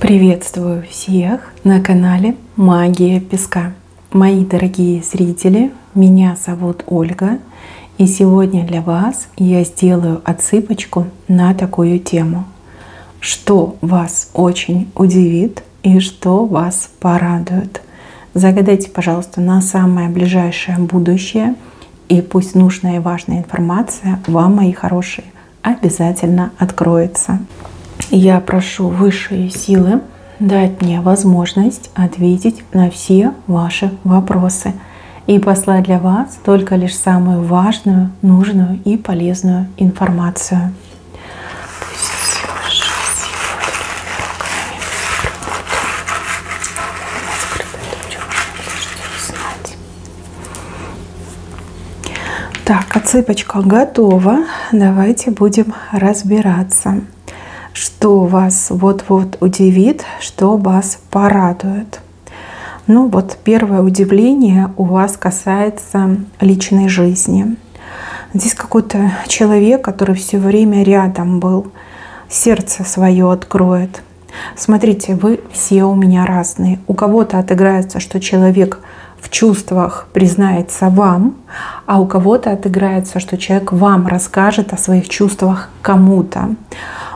Приветствую всех на канале Магия Песка. Мои дорогие зрители, меня зовут Ольга, и сегодня для вас я сделаю отсыпочку на такую тему. Что вас очень удивит и что вас порадует? Загадайте, пожалуйста, на самое ближайшее будущее, и пусть нужная и важная информация вам, мои хорошие, обязательно откроется. Я прошу высшие силы дать мне возможность ответить на все ваши вопросы и послать для вас только лишь самую важную, нужную и полезную информацию. Так, отсыпочка готова. Давайте будем разбираться. Что вас вот-вот удивит, что вас порадует. Ну вот первое удивление у вас касается личной жизни. Здесь какой-то человек, который все время рядом был, сердце свое откроет. Смотрите, вы все у меня разные. У кого-то отыграется, что человек в чувствах признается вам, а у кого-то отыграется, что человек вам расскажет о своих чувствах кому-то.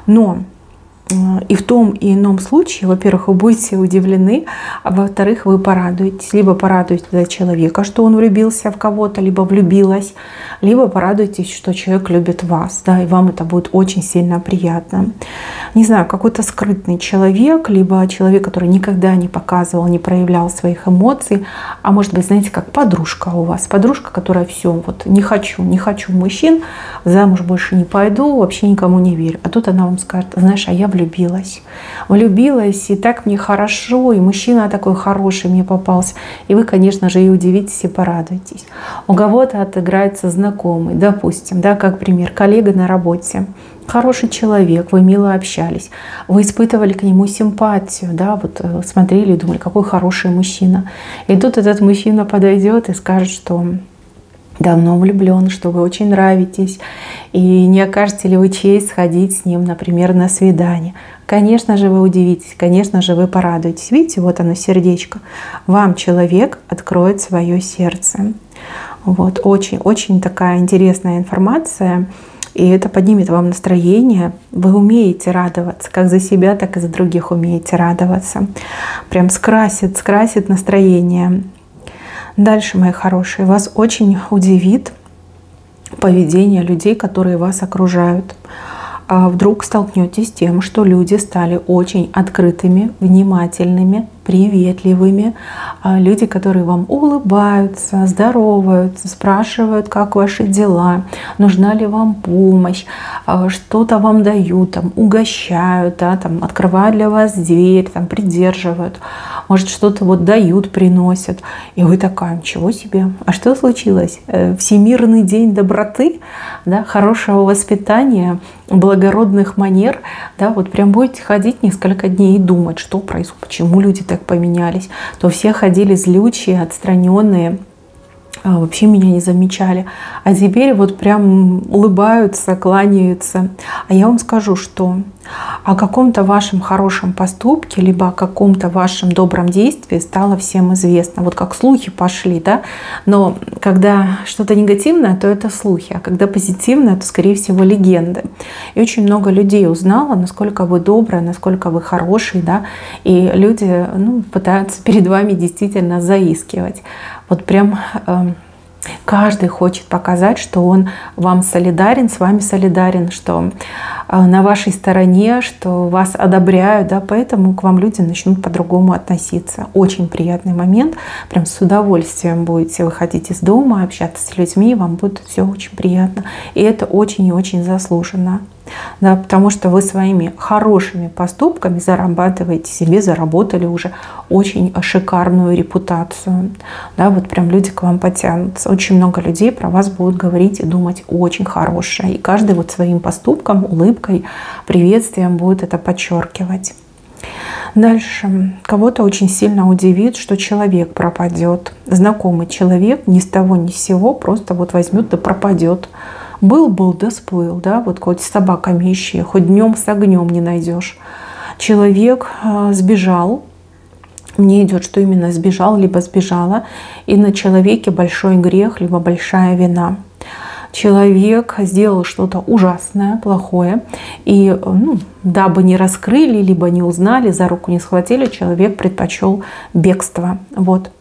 Но и в том и ином случае, во-первых, вы будете удивлены, а во-вторых, вы порадуетесь. Либо порадуетесь за человека, что он влюбился в кого-то, либо влюбилась, либо порадуетесь, что человек любит вас, да, и вам это будет очень сильно приятно. Не знаю, какой-то скрытный человек, либо человек, который никогда не показывал, не проявлял своих эмоций, а может быть, знаете, как подружка у вас, подружка, которая все, вот не хочу мужчин, замуж больше не пойду, вообще никому не верю. А тут она вам скажет: знаешь, а я влюбилась, и так мне хорошо, и мужчина такой хороший мне попался. И вы, конечно же, и удивитесь, и порадуетесь. У кого-то отыграется знакомый, допустим, да, как пример, коллега на работе. Хороший человек, вы мило общались, вы испытывали к нему симпатию, да, вот смотрели и думали, какой хороший мужчина. И тут этот мужчина подойдет и скажет, что давно влюблен, что вы очень нравитесь, и не окажете ли вы честь сходить с ним, например, на свидание. Конечно же, вы удивитесь, конечно же, вы порадуетесь. Видите, вот оно, сердечко. Вам человек откроет свое сердце. Вот, очень такая интересная информация, и это поднимет вам настроение. Вы умеете радоваться, как за себя, так и за других умеете радоваться. Прям скрасит настроение. Дальше, мои хорошие, вас очень удивит поведение людей, которые вас окружают. Вдруг столкнетесь с тем, что люди стали очень открытыми, внимательными, приветливыми. Люди, которые вам улыбаются, здороваются, спрашивают, как ваши дела, нужна ли вам помощь, что-то вам дают, там, угощают, да, там, открывают для вас дверь, там, придерживают, может, что-то вот дают, приносят. И вы такая: ничего себе, а что случилось? Всемирный день доброты, да, хорошего воспитания, благородных манер, да, вот прям будете ходить несколько дней и думать, что происходит, почему люди так поменялись. То все ходили злючие, отстраненные, вообще меня не замечали. А теперь вот прям улыбаются, кланяются. А я вам скажу, что о каком-то вашем хорошем поступке, либо о каком-то вашем добром действии стало всем известно. Вот как слухи пошли, да? Но когда что-то негативное, то это слухи, а когда позитивное, то, скорее всего, легенды. И очень много людей узнало, насколько вы добрые, насколько вы хороший, да? И люди, ну, пытаются перед вами действительно заискивать. Вот прям каждый хочет показать, что он вам солидарен, с вами солидарен, что на вашей стороне, что вас одобряют, да, поэтому к вам люди начнут по-другому относиться. Очень приятный момент, прям с удовольствием будете выходить из дома, общаться с людьми, вам будет все очень приятно. И это очень и очень заслуженно. Да, потому что вы своими хорошими поступками зарабатываете себе, заработали уже очень шикарную репутацию. Да, вот прям люди к вам потянутся. Очень много людей про вас будут говорить и думать очень хорошее. И каждый вот своим поступком, улыбкой, приветствием будет это подчеркивать. Дальше. Кого-то очень сильно удивит, что человек пропадет. Знакомый человек ни с того ни с сего просто вот возьмет да пропадет. Был, да сплыл, да, вот хоть с собаками ищи, хоть днем с огнем не найдешь. Человек сбежал. Мне идет, что именно сбежал, либо сбежала. И на человеке большой грех, либо большая вина. Человек сделал что-то ужасное, плохое, и дабы не раскрыли, либо не узнали, за руку не схватили, человек предпочел бегство. Вот.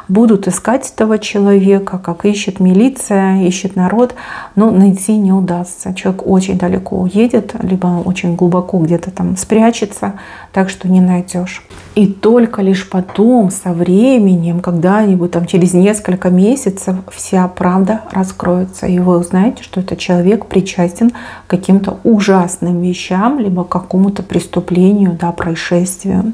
Будут искать этого человека, как ищет милиция, ищет народ, но найти не удастся. Человек очень далеко уедет, либо очень глубоко где-то там спрячется, так что не найдешь. И только лишь потом, со временем, когда-нибудь там через несколько месяцев, вся правда раскроется, и вы узнаете, что этот человек причастен к каким-то ужасным вещам, либо к какому-то преступлению, да, происшествию.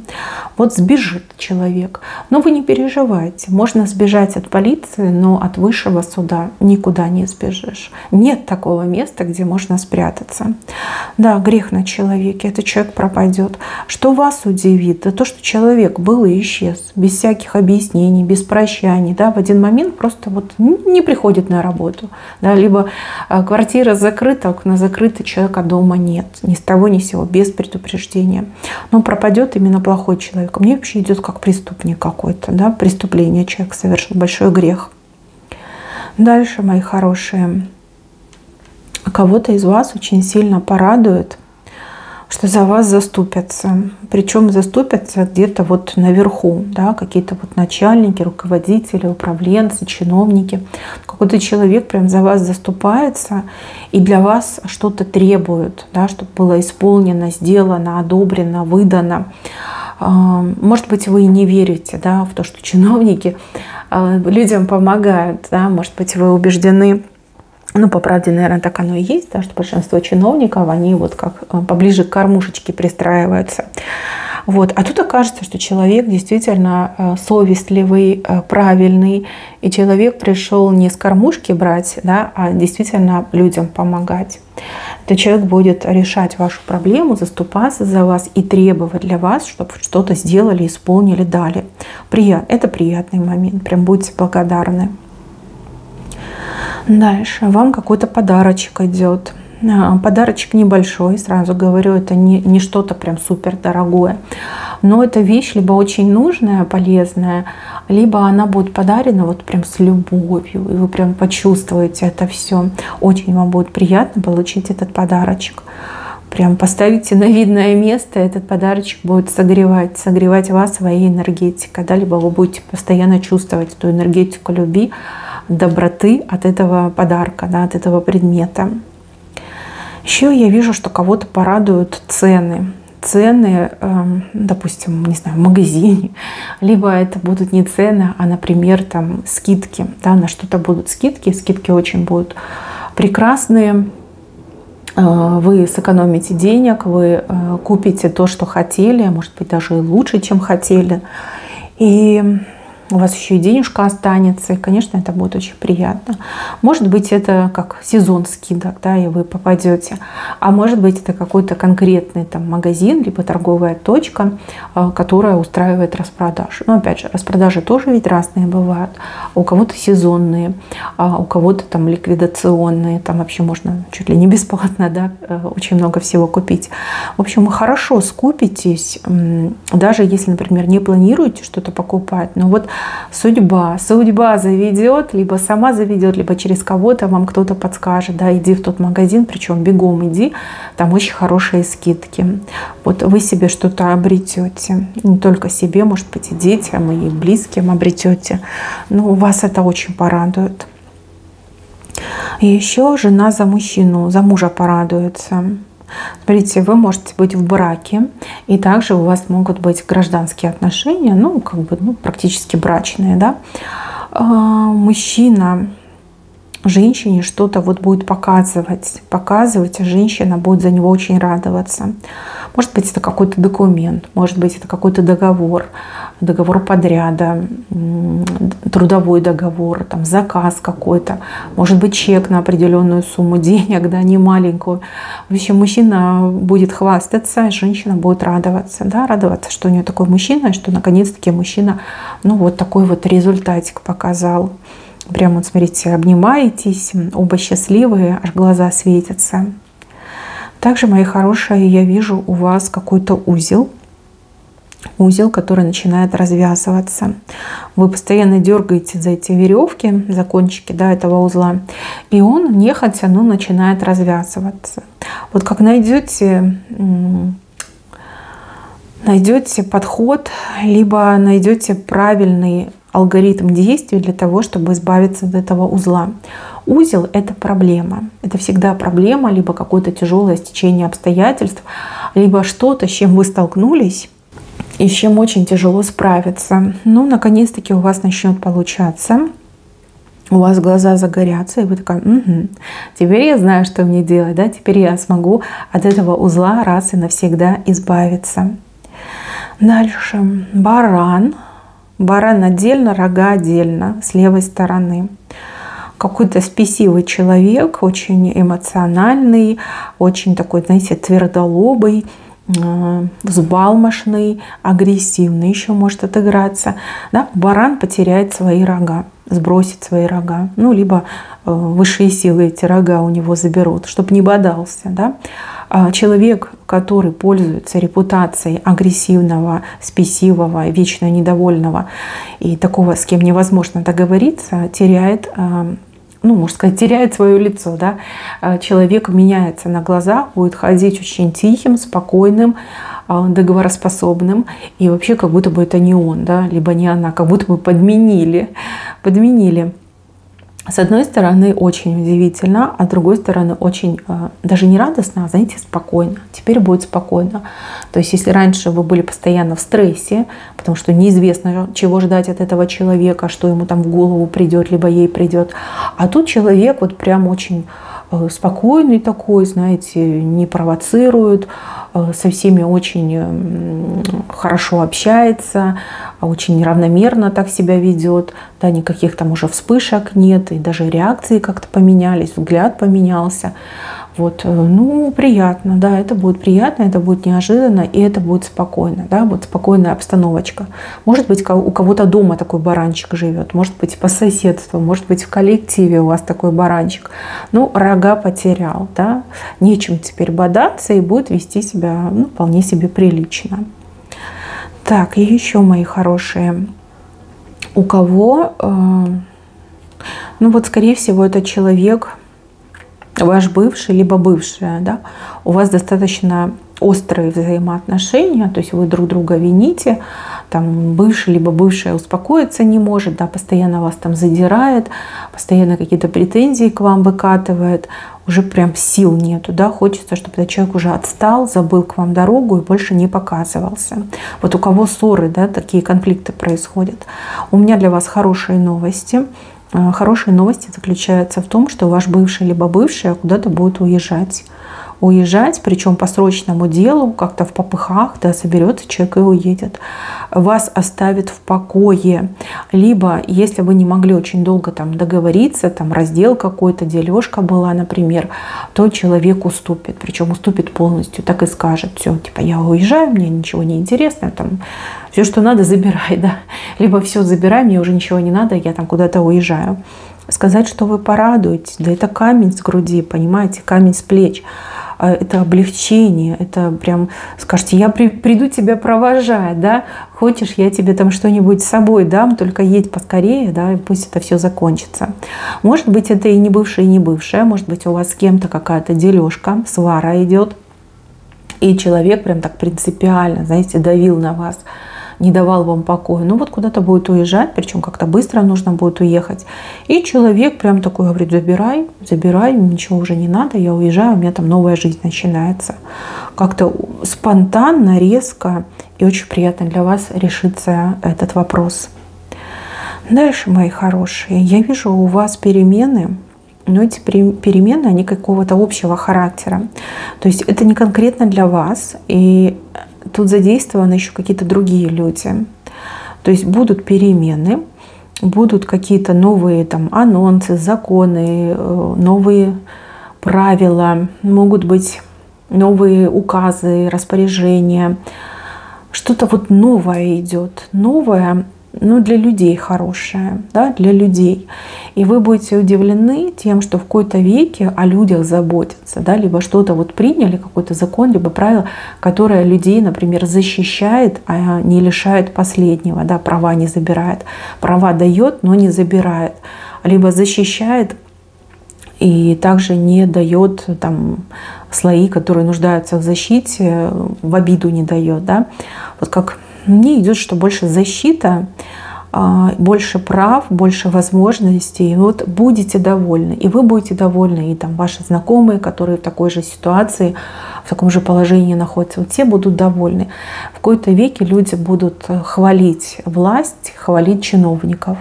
Вот сбежит человек. Но вы не переживайте. Можно сбежать от полиции, но от высшего суда никуда не сбежишь. Нет такого места, где можно спрятаться. Да, грех на человеке. Этот человек пропадет. Что вас удивит? Да то, что человек был и исчез. Без всяких объяснений, без прощаний. Да, в один момент просто вот не приходит на работу. Да, либо квартира закрыта, окна закрыты, человека дома нет. Ни с того ни с сего, без предупреждения. Но пропадет именно плохой человек. Мне вообще идет как преступник какой-то. Да? Преступление человек совершил, большой грех. Дальше, мои хорошие. Кого-то из вас очень сильно порадует, что за вас заступятся. Причем заступятся где-то вот наверху, да, какие-то вот начальники, руководители, управленцы, чиновники. Какой-то человек прям за вас заступается и для вас что-то требует, да, чтобы было исполнено, сделано, одобрено, выдано. Может быть, вы и не верите, да, в то, что чиновники людям помогают. Да? Может быть, вы убеждены, ну, по правде, наверное, так оно и есть, да, что большинство чиновников, они вот как поближе к кормушечке пристраиваются. Вот. А тут окажется, что человек действительно совестливый, правильный, и человек пришел не с кормушки брать, да, а действительно людям помогать. Этот человек будет решать вашу проблему, заступаться за вас и требовать для вас, чтобы что-то сделали, исполнили, дали. Это приятный момент, прям будьте благодарны. Дальше. Вам какой-то подарочек идет. Подарочек небольшой, сразу говорю, это не что-то прям супер дорогое. Но эта вещь либо очень нужная, полезная, либо она будет подарена вот прям с любовью. И вы прям почувствуете это все. Очень вам будет приятно получить этот подарочек. Прям поставите на видное место, этот подарочек будет согревать вас своей энергетикой. Да? Либо вы будете постоянно чувствовать эту энергетику любви, доброты от этого подарка, да, от этого предмета. Еще я вижу, что кого-то порадуют цены. Цены, допустим, не знаю, в магазине. Либо это будут не цены, а, например, там скидки. Да, на что-то будут скидки. Скидки очень будут прекрасные. Вы сэкономите денег, вы купите то, что хотели, может быть, даже лучше, чем хотели. И у вас еще и денежка останется, и, конечно, это будет очень приятно. Может быть, это как сезон скидок, да, и вы попадете. А может быть, это какой-то конкретный там магазин, либо торговая точка, которая устраивает распродажи. Но, опять же, распродажи тоже ведь разные бывают. У кого-то сезонные, у кого-то там ликвидационные. Там вообще можно чуть ли не бесплатно, да, очень много всего купить. В общем, вы хорошо скупитесь, даже если, например, не планируете что-то покупать, но вот судьба заведет, либо сама заведет, либо через кого-то вам кто-то подскажет, да, иди в тот магазин, причем бегом иди, там очень хорошие скидки. Вот вы себе что-то обретете, не только себе, может быть, и детям, и близким обретете, но вас это очень порадует. И еще жена за мужчину, за мужа порадуется. Смотрите, вы можете быть в браке, и также у вас могут быть гражданские отношения, ну, как бы, ну, практически брачные, да. Мужчина женщине что-то вот будет показывать, а женщина будет за него очень радоваться. Может быть, это какой-то документ, может быть, это какой-то договор подряда, трудовой договор, там, заказ какой-то, может быть, чек на определенную сумму денег, да, не маленькую. В общем, мужчина будет хвастаться, женщина будет радоваться, да, радоваться, что у нее такой мужчина, и что наконец-таки мужчина, ну, вот такой вот результатик показал. Прямо, вот, смотрите, обнимаетесь, оба счастливые, аж глаза светятся. Также, мои хорошие, я вижу у вас какой-то узел, который начинает развязываться. Вы постоянно дергаете за эти веревки, за кончики, да, этого узла, и он нехотя, но начинает развязываться. Вот как найдете подход, либо найдете правильный алгоритм действий для того, чтобы избавиться от этого узла. Узел — это проблема. Это всегда проблема, либо какое-то тяжелое стечение обстоятельств, либо что-то, с чем вы столкнулись и с чем очень тяжело справиться. Ну, наконец-таки у вас начнет получаться. У вас глаза загорятся, и вы такая: угу, теперь я знаю, что мне делать, да? Теперь я смогу от этого узла раз и навсегда избавиться. Дальше. Баран. Баран отдельно, рога отдельно, с левой стороны. Какой-то спесивый человек, очень эмоциональный, очень такой, знаете, твердолобый, взбалмошный, агрессивный еще может отыграться. Да? Баран потеряет свои рога, сбросит свои рога. Ну, либо высшие силы эти рога у него заберут, чтобы не бодался. Да? Человек, который пользуется репутацией агрессивного, спесивого, вечно недовольного и такого, с кем невозможно договориться, теряет, ну, можно сказать, теряет свое лицо. Да? Человек меняется на глазах, будет ходить очень тихим, спокойным, договороспособным. И вообще как будто бы это не он, да? Либо не она, как будто бы подменили. С одной стороны, очень удивительно, а с другой стороны, очень даже не радостно, а, знаете, спокойно. Теперь будет спокойно. То есть, если раньше вы были постоянно в стрессе, потому что неизвестно, чего ждать от этого человека, что ему там в голову придет, либо ей придет. А тут человек вот прям очень спокойный такой, знаете, не провоцирует, со всеми очень хорошо общается, очень равномерно так себя ведет, да, никаких там уже вспышек нет, и даже реакции как-то поменялись, взгляд поменялся. Вот, ну, приятно, да, это будет приятно, это будет неожиданно, и это будет спокойно, да, вот спокойная обстановочка. Может быть, у кого-то дома такой баранчик живет, может быть, по соседству, может быть, в коллективе у вас такой баранчик. Ну, рога потерял, да, нечем теперь бодаться и будет вести себя, ну, вполне себе прилично. Так, и еще, мои хорошие, у кого, ну, вот, скорее всего, это человек, ваш бывший, либо бывшая, да, у вас достаточно острые взаимоотношения, то есть вы друг друга вините, там бывший либо бывшая успокоиться не может, да, постоянно вас там задирает, постоянно какие-то претензии к вам выкатывает, уже прям сил нету, да, хочется, чтобы этот человек уже отстал, забыл к вам дорогу и больше не показывался. Вот у кого ссоры, да, такие конфликты происходят. У меня для вас хорошие новости. Хорошие новости заключаются в том, что ваш бывший либо бывшая куда-то будет уезжать. Причем по срочному делу, как-то в попыхах, да, соберется человек и уедет. Вас оставит в покое. Либо, если вы не могли очень долго там договориться, там раздел какой-то, дележка была, например, то человек уступит. Причем уступит полностью, так и скажет: все, типа, я уезжаю, мне ничего не интересно, там, все, что надо, забирай, да. Либо все, забирай, мне уже ничего не надо, я там куда-то уезжаю. Сказать, что вы порадуетесь, да это камень с груди, понимаете, камень с плеч. Это облегчение, это прям, скажете, я приду тебя провожать, да, хочешь, я тебе там что-нибудь с собой дам, только едь поскорее, да, и пусть это все закончится. Может быть, это и не бывшая, и не бывшая, может быть, у вас с кем-то какая-то дележка, свара идет, и человек прям так принципиально, знаете, давил на вас, не давал вам покоя. Ну вот куда-то будет уезжать, причем как-то быстро нужно будет уехать. И человек прям такой говорит: забирай, ничего уже не надо, я уезжаю, у меня там новая жизнь начинается. Как-то спонтанно, резко и очень приятно для вас решится этот вопрос. Дальше, мои хорошие, я вижу у вас перемены. Но эти перемены, они какого-то общего характера. То есть это не конкретно для вас, и тут задействованы еще какие-то другие люди. То есть будут перемены, будут какие-то новые там анонсы, законы, новые правила, могут быть новые указы, распоряжения. Что-то вот новое идет. Новое, ну, для людей хорошее, да, для людей. И вы будете удивлены тем, что в какой-то веке о людях заботятся, да, либо что-то вот приняли, какой-то закон, либо правило, которое людей, например, защищает, а не лишает последнего, да, права не забирает. Права дает, но не забирает. Либо защищает и также не дает там слои, которые нуждаются в защите, в обиду не дает, да. Вот как мне идет, что больше защита, больше прав, больше возможностей. И вот будете довольны, и вы будете довольны, и там ваши знакомые, которые в такой же ситуации, в таком же положении находятся, вот те будут довольны. В какой-то веке люди будут хвалить власть, хвалить чиновников.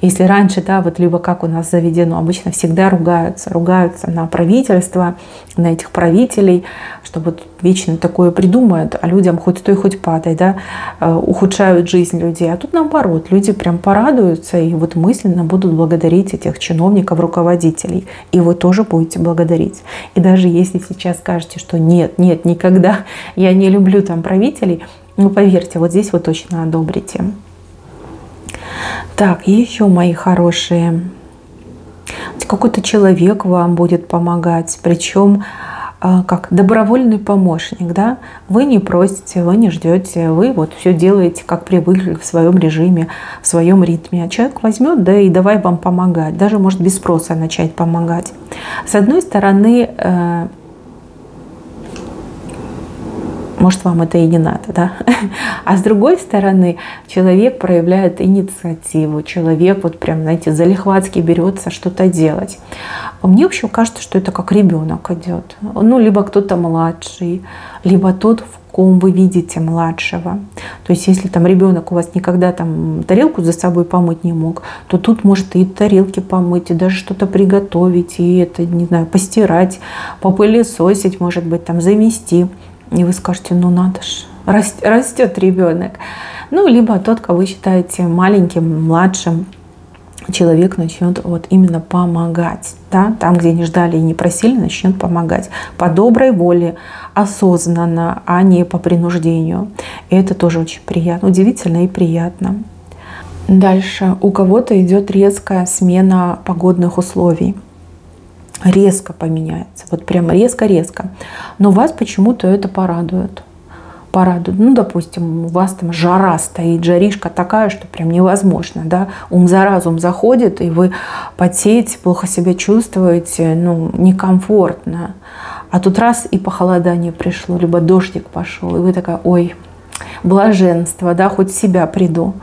Если раньше, да, вот либо как у нас заведено, обычно всегда ругаются на правительство, на этих правителей, что вот вечно такое придумают, а людям хоть стой, хоть падай, да, ухудшают жизнь людей. А тут наоборот, люди прям порадуются и вот мысленно будут благодарить этих чиновников, руководителей. И вы тоже будете благодарить. И даже если сейчас скажете, что нет, никогда, я не люблю там правителей, ну поверьте, вот здесь вы точно одобрите. Так, и еще, мои хорошие, какой-то человек вам будет помогать, причем как добровольный помощник, да? Вы не просите, вы не ждете, вы вот все делаете, как привыкли, в своем режиме, в своем ритме. А человек возьмет, да, и давай вам помогать, даже может без спроса начать помогать. С одной стороны, может, вам это и не надо, да? А с другой стороны, человек проявляет инициативу, человек вот прям, знаете, залихватски берется что-то делать. Мне вообще кажется, что это как ребенок идет. Ну, либо кто-то младший, либо тот, в ком вы видите младшего. То есть, если там ребенок у вас никогда там тарелку за собой помыть не мог, то тут может и тарелки помыть, и даже что-то приготовить, и это, не знаю, постирать, попылесосить, может быть, там замести. И вы скажете, ну надо же, растет ребенок. Ну, либо тот, кого вы считаете маленьким, младшим, человек начнет вот именно помогать. Да? Там, где не ждали и не просили, начнет помогать. По доброй воле, осознанно, а не по принуждению. И это тоже очень приятно, удивительно и приятно. Дальше. У кого-то идет резкая смена погодных условий. Резко поменяется, вот прям резко-резко. Но вас почему-то это порадует. Ну, допустим, у вас там жара стоит, жаришка такая, что прям невозможно, да, ум за разум заходит, и вы потеете, плохо себя чувствуете, ну, некомфортно. А тут раз и похолодание пришло, либо дождик пошел, и вы такая, ой, блаженство, да, хоть в себя приду.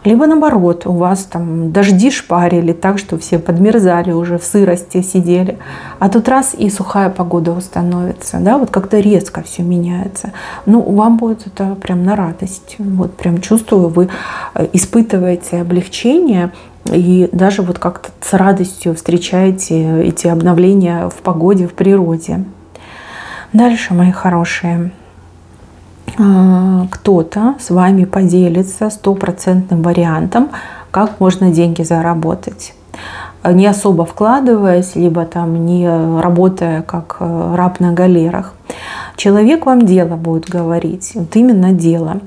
Либо наоборот, у вас там дожди шпарили так, что все подмерзали уже, в сырости сидели. А тут раз и сухая погода установится. Да, вот как-то резко все меняется. Ну, вам будет это прям на радость. Вот прям чувствую, вы испытываете облегчение и даже вот как-то с радостью встречаете эти обновления в погоде, в природе. Дальше, мои хорошие. Кто-то с вами поделится стопроцентным вариантом, как можно деньги заработать. Не особо вкладываясь, либо там не работая как раб на галерах. Человек вам дело будет говорить, вот именно дело.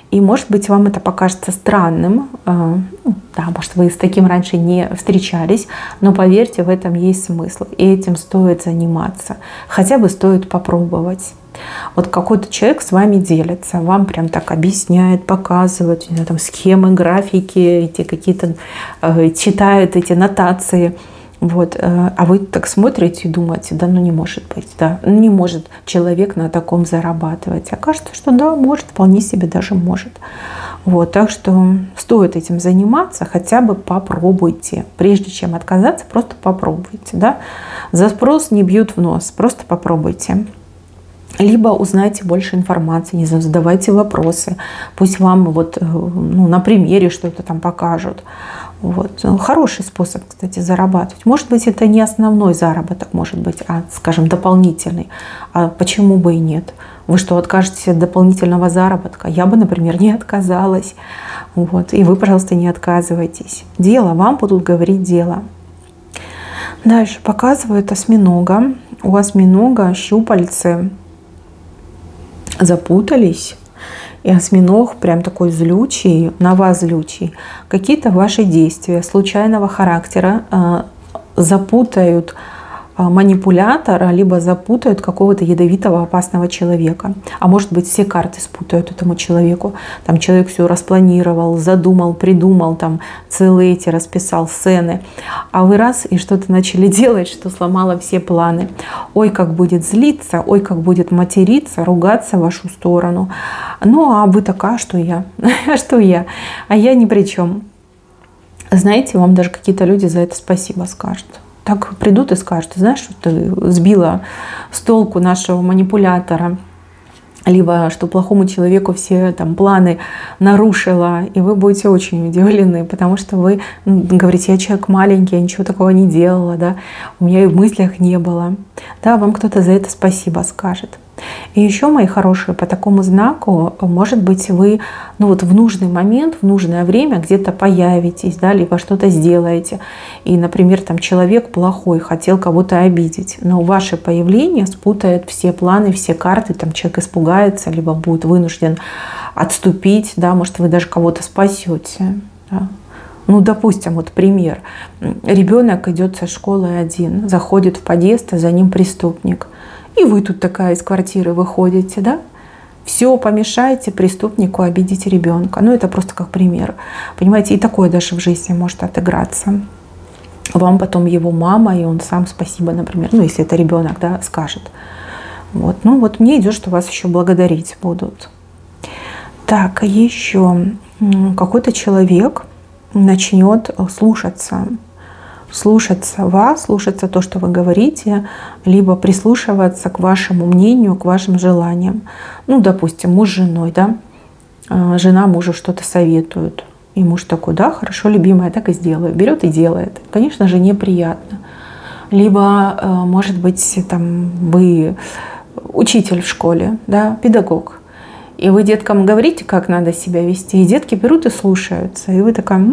И может быть вам это покажется странным, да, может вы с таким раньше не встречались, но поверьте, в этом есть смысл. И этим стоит заниматься, хотя бы стоит попробовать. Вот какой-то человек с вами делится, вам прям так объясняет, показывает, не знаю, там схемы, графики, эти какие-то, читает эти нотации. Вот. А вы так смотрите и думаете, да, ну не может быть, да, не может человек на таком зарабатывать. А кажется, что да, может, вполне себе даже может. Вот. Так что стоит этим заниматься, хотя бы попробуйте. Прежде чем отказаться, просто попробуйте. Да? За спрос не бьют в нос, просто попробуйте. Либо узнайте больше информации, не знаю, задавайте вопросы. Пусть вам вот, ну, на примере что-то там покажут. Вот. Хороший способ, кстати, зарабатывать. Может быть, это не основной заработок, может быть, а, скажем, дополнительный. А почему бы и нет? Вы что, откажетесь от дополнительного заработка? Я бы, например, не отказалась. Вот. И вы, пожалуйста, не отказывайтесь. Дело, вам будут говорить дело. Дальше показывают осьминога. У осьминога щупальцы запутались, И осьминог прям такой злючий, на вас злючий. Какие-то ваши действия случайного характера запутают манипулятора, либо запутают какого-то ядовитого, опасного человека. А может быть, все карты спутают этому человеку. Там человек все распланировал, задумал, придумал, там целые эти расписал сцены. А вы раз и что-то начали делать, что сломало все планы. Ой, как будет злиться, ой, как будет материться, ругаться в вашу сторону. Ну, а вы такая, что я? Что я? А я ни при чем. Знаете, вам даже какие-то люди за это спасибо скажут. Так придут и скажут: ты знаешь, что ты сбила с толку нашего манипулятора, либо что плохому человеку все там планы нарушила, и вы будете очень удивлены, потому что вы говорите: я человек маленький, я ничего такого не делала, да, у меня и в мыслях не было. Да, вам кто-то за это спасибо скажет. И еще, мои хорошие, по такому знаку, может быть, вы в нужный момент, в нужное время где-то появитесь, да, либо что-то сделаете. И, например, там человек плохой, хотел кого-то обидеть, но ваше появление спутает все планы, все карты, там человек испугается, либо будет вынужден отступить, да, может, вы даже кого-то спасете. Да. Ну, допустим, вот пример. Ребенок идет со школы один, заходит в подъезд, а за ним преступник. И вы тут такая из квартиры выходите, да? Все помешаете преступнику обидеть ребенка. Ну, это просто как пример. Понимаете, и такое даже в жизни может отыграться. Вам потом его мама, и он сам спасибо, например, ну, если это ребенок, да, скажет. Вот. Ну, вот мне идет, что вас еще благодарить будут. Так, еще какой-то человек начнет слушаться вас, слушаться то, что вы говорите, либо прислушиваться к вашему мнению, к вашим желаниям. Ну, допустим, муж с женой, да, жена мужу что-то советует, и муж такой: да, хорошо, любимая, так и сделаю, берет и делает. Конечно же, неприятно. Либо, может быть, там вы учитель в школе, да, педагог, и вы деткам говорите, как надо себя вести, и детки берут и слушаются, и вы такая: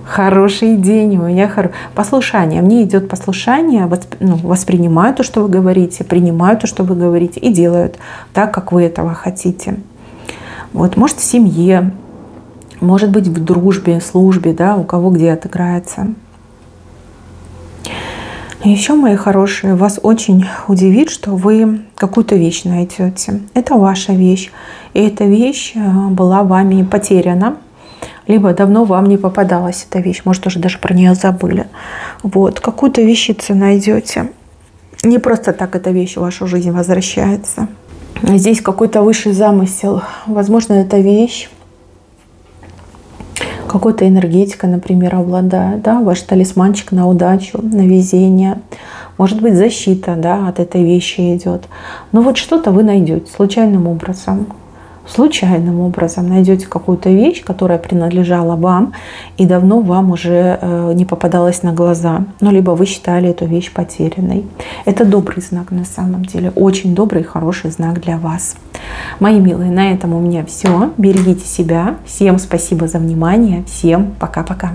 хороший день, у меня послушание. Мне идет послушание, воспринимаю то, что вы говорите, принимаю то, что вы говорите, и делают так, как вы этого хотите. Вот, может, в семье, может быть, в дружбе, службе, да, у кого где отыграется. Еще, мои хорошие, вас очень удивит, что вы какую-то вещь найдете. Это ваша вещь, и эта вещь была вами потеряна. Либо давно вам не попадалась эта вещь, может, уже даже про нее забыли. Вот, какую-то вещицу найдете. Не просто так эта вещь в вашу жизнь возвращается. Здесь какой-то высший замысел. Возможно, эта вещь какой-то энергетикой, например, обладает. Да? Ваш талисманчик на удачу, на везение. Может быть, защита, да, от этой вещи идет. Но вот что-то вы найдете случайным образом. Случайным образом найдете какую-то вещь, которая принадлежала вам и давно вам уже не попадалась на глаза. Ну, либо вы считали эту вещь потерянной. Это добрый знак на самом деле. Очень добрый и хороший знак для вас. Мои милые, на этом у меня все. Берегите себя. Всем спасибо за внимание. Всем пока-пока.